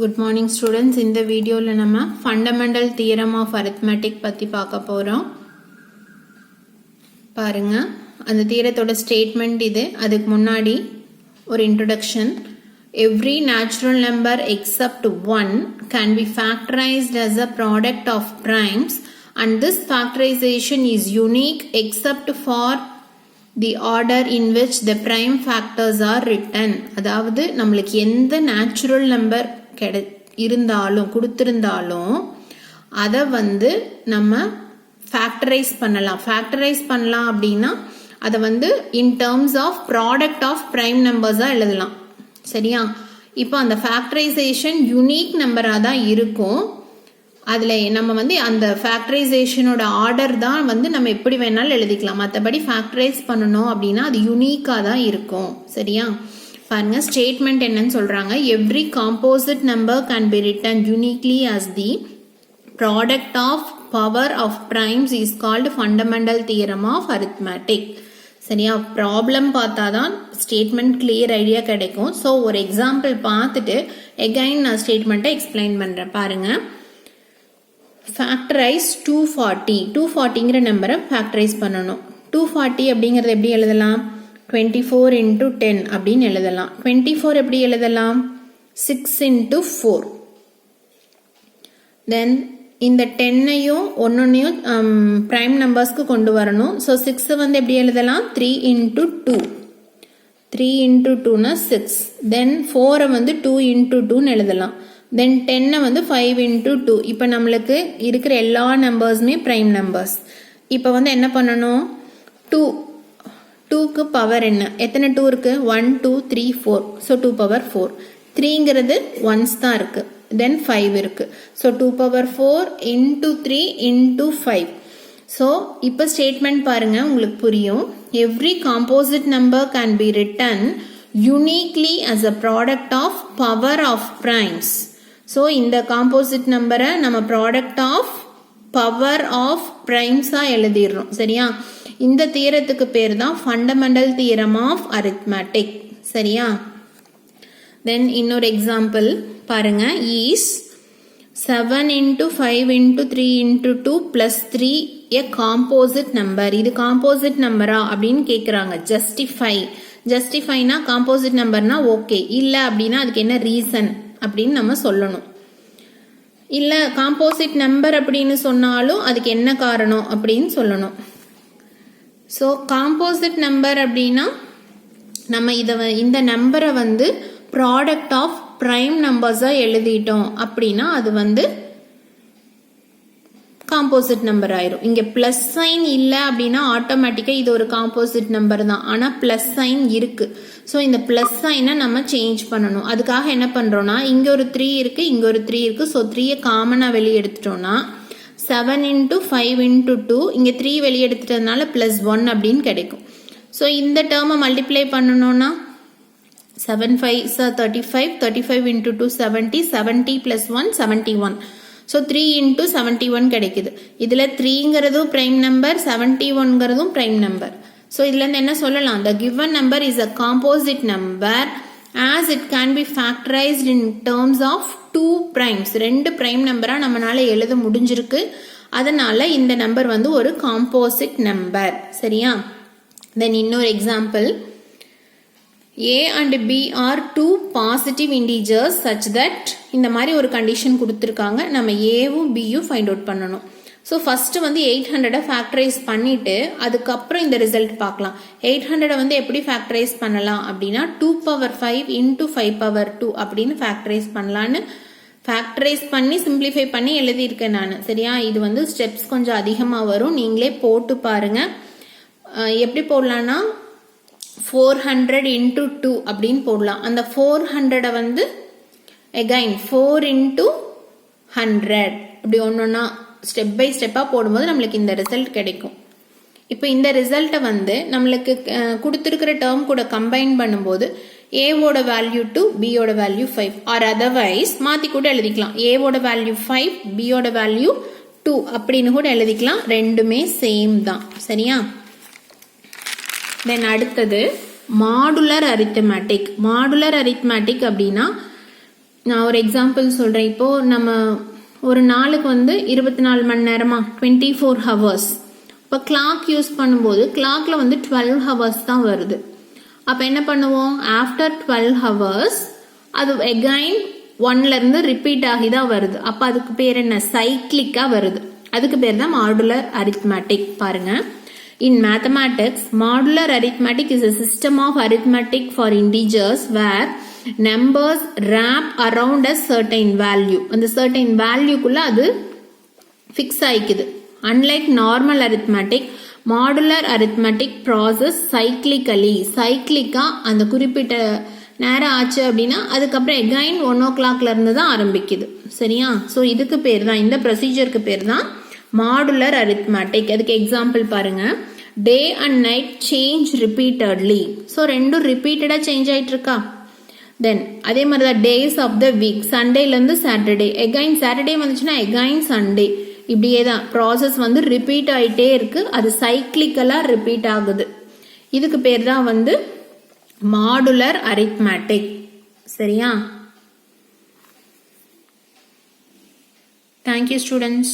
Good morning students. In the video la nama fundamental theorem of arithmetic பத்தி பார்க்க போறோம். பாருங்க அந்த தியரத்தோட ஸ்டேட்மெண்ட் இது. அதுக்கு முன்னாடி ஒரு introduction. Every natural number except 1 can be factorized as a product of primes and this factorization is unique except for the order in which the prime factors are written. அதாவது நம்மளுக்கு எந்த natural number இருந்தாலும் கொடுத்திருந்தாலும் அதை நம்ம factorise பண்ணலாம் அப்படின்னா அதை in terms of product of prime numbers எழுதலாம். சரியா? இப்போ அந்த ஃபேக்டரைசேஷன் யூனிக் நம்பரா தான் இருக்கும். அதுல நம்ம அந்த ஃபேக்டரைசேஷனோட ஆர்டர் தான் நம்ம எப்படி வேணாலும் எழுதிக்கலாம். மற்றபடி ஃபேக்டரைஸ் பண்ணணும் அப்படின்னா அது யூனிக்கா தான் இருக்கும். சரியா? பாருங்க ஸ்டேட்மெண்ட் என்னன்னு சொல்றாங்க. Every composite number can be written uniquely as the product of power of primes is called fundamental theorem of arithmetic. சரியா? ப்ராப்ளம் பார்த்தாதான் ஸ்டேட்மெண்ட் கிளியர் ஐடியா கிடைக்கும். ஸோ ஒரு எக்ஸாம்பிள் பார்த்துட்டு எகைன் நான் ஸ்டேட்மெண்ட்டை எக்ஸ்பிளைன் பண்றேன். பாருங்க, ஃபேக்டரைஸ் 240ங்கிற நம்பரை ஃபேக்டரைஸ் பண்ணணும். 240 அப்படிங்கறது எப்படி எழுதலாம்? 24 into 10 அப்படின்னு எழுதலாம். 24 எப்படி எழுதலாம்? 6 into 4. Then இந்த 10ஐயும் ஒன்னொன்னையும் prime numbersக்கு கொண்டு வரணும். So 6 எப்படி எழுதலாம்? 3 into 2. 3 into 2னா 6. Then 4 2 into 2ன்னு எழுதலாம். Then 10 5 into 2. இப்போ நம்மளுக்கு இருக்கிற எல்லா நம்பர்ஸுமே prime numbers. இப்போ என்ன பண்ணணும்? 2க்கு பவர் என்ன? எத்தனை 2 இருக்கு? 1 2 3 4. So 2 power 4. 3ங்கிறது ஒன்ஸ் தான் இருக்கு. Then 5 இருக்கு. So 2 power 4 into 3 into 5. So இப்போ ஸ்டேட்மெண்ட் பாருங்க, உங்களுக்கு புரியும். Every composite number can be written uniquely as a product of power of primes. So இந்த composite நம்பரை நம்ம product of power of primes எழுதிடுறோம். சரியா? இந்த தியரத்துக்கு பேர் தான் ஃபண்டமெண்டல் தியரம் ஆஃப் அரித்மெட்டிக். சரியா? தென் இன்னொரு எக்ஸாம்பிள் பாருங்க. is 7 into 5 into 3 into 2 plus 3 a composite number. இது காம்போசிட் நம்பரா அப்படின்னு கேட்குறாங்க. ஜஸ்டிஃபைனா காம்போசிட் நம்பர்னா ஓகே, இல்லை அப்படின்னா அதுக்கு என்ன ரீசன் அப்படின்னு நம்ம சொல்லணும். இல்லை காம்போசிட் நம்பர் அப்படின்னு சொன்னாலும் அதுக்கு என்ன காரணம் அப்படின்னு சொல்லணும். ஸோ காம்போசிட் நம்பர் அப்படின்னா நம்ம இந்த நம்பரை ப்ராடக்ட் ஆஃப் ப்ரைம் நம்பர்ஸாக எழுதிட்டோம் அப்படின்னா அது காம்போசிட் நம்பர் ஆயிரும். இங்கே ப்ளஸ் சைன் இல்லை அப்படின்னா ஆட்டோமேட்டிக்காக இது ஒரு காம்போசிட் நம்பர் தான். ஆனால் ப்ளஸ் சைன் இருக்கு. ஸோ இந்த ப்ளஸ் சைனை நம்ம சேஞ்ச் பண்ணணும். அதுக்காக என்ன பண்ணுறோன்னா, இங்கே ஒரு 3 இருக்கு, இங்கே ஒரு 3 இருக்கு. ஸோ 3யை காமனாக வெளியே எடுத்துட்டோம்னா 7 into 5 into 2, இங்கே 3 வெளியே எடுத்துட்டதுனால +1 அப்படின்னு கிடைக்கும். ஸோ இந்த டேர்மை மல்டிப்ளை பண்ணணும்னா 7 5 35, 35 into 2 70, 70 plus 1 71. ஸோ 3 into 71 கிடைக்குது. இதில் 3ங்கிறதும் ப்ரைம் நம்பர், 71ங்கிறதும் ப்ரைம் நம்பர். ஸோ இதுலேருந்து என்ன சொல்லலாம்? The given number is a composite number as it can be factorized in terms of 2 primes. 2 prime நம்பரா நம்மளால எழுத முடிஞ்சிருக்கு. அதனால இந்த நம்பர் ஒரு காம்போசிட் நம்பர். சரியா? தென் இன்னொரு example. A and B are 2 positive integers such that இந்த மாதிரி ஒரு கண்டிஷன் கொடுத்துருக்காங்க. நம்ம ஏவும் பியும் ஃபைண்ட் அவுட் பண்ணணும். ஸோ ஃபர்ஸ்ட் 800 ஃபேக்டரைஸ் பண்ணிட்டு அதுக்கப்புறம் இந்த ரிசல்ட் பார்க்கலாம். 800 எப்படி ஃபேக்டரைஸ் பண்ணலாம் அப்படின்னா 2 power 5 into 5 power 2 அப்படின்னு ஃபேக்டரைஸ் பண்ணலான்னு ஃபேக்டரைஸ் பண்ணி சிம்பிளிஃபை பண்ணி எழுதியிருக்கேன் நான். சரியா? இது ஸ்டெப்ஸ் கொஞ்சம் அதிகமாக வரும், நீங்களே போட்டு பாருங்க. எப்படி போடலான்னா 400 into 2 அப்படின்னு போடலாம். அந்த 400 again 4 into 100 இப்படி ஒன்னொன்னா ஸ்டெப் பை ஸ்டெப்பாக போடும்போது நம்மளுக்கு இந்த ரிசல்ட் கிடைக்கும். இப்போ இந்த ரிசல்ட்டை நம்மளுக்கு கொடுத்துருக்கிற டேர்ம் கூட கம்பைன் பண்ணும்போது ஏவோட வேல்யூ 2, பியோட வேல்யூ 5 ஆர் அதர்வைஸ் மாற்றி கூட எழுதிக்கலாம். ஏவோட வேல்யூ 5, பியோட வேல்யூ 2 அப்படின்னு கூட எழுதிக்கலாம். ரெண்டுமே சேம் தான். சரியா? தென் அடுத்தது மாடுலர் அரித்மெட்டிக். மாடுலர் அரித்மெட்டிக் அப்படின்னா நான் ஒரு எக்ஸாம்பிள் சொல்கிறேன். இப்போது நம்ம ஒரு நாளுக்கு வந்து 24 மணி நேரமா 24 ஹவர்ஸ். இப்போ கிளாக் யூஸ் பண்ணும்போது கிளாக்கில் வந்து 12 ஹவர்ஸ் தான் வருது. அப்போ என்ன பண்ணுவோம், ஆஃப்டர் 12 ஹவர்ஸ் அது எகைன் 1லேருந்து ரிப்பீட் ஆகி தான் வருது. அப்போ அதுக்கு பேர் என்ன, சைக்கிளிக்காக வருது. அதுக்கு பேர் தான் மாடுலர் அரித்மெட்டிக். பாருங்க, in mathematics modular arithmetic is a system of arithmetic for integers where numbers wrap around a certain value. அந்த certain value குள்ள அது fix ஆயிக்குது. unlike normal arithmetic, modular arithmetic process cyclically அந்த குறிப்பிட்ட நேரம் ஆச்சு அப்படின்னா அதுக்கப்புறம் எகைன் 1 o'clockல இருந்து தான் ஆரம்பிக்குது. சரியா? ஸோ இதுக்கு பேர் தான், இந்த ப்ரொசீஜருக்கு பேர் தான் மாடுலர் அரித்மெட்டிக். அதுக்கு எக்ஸாம்பிள் பாருங்க, day and night change repeatedly. So ரெண்டும் ரிப்பீட்டடாக சேஞ்ச் ஆகிட்டு இருக்கா. தென் அதே மாதிரி தான் டேஸ் ஆஃப் த வீக், சண்டேலேருந்து சாட்டர்டே, எகைன் சாட்டர்டே வந்துச்சுன்னா எகைன் சண்டே, இப்படியே தான் ப்ராசஸ் வந்து ரிப்பீட் ஆகிட்டே இருக்கு. அது சைக்கிளிக்கலாக ரிப்பீட் ஆகுது. இதுக்கு பேர் தான் வந்து மாடுலர் அரித்மெட்டிக். சரியா? Thank you students.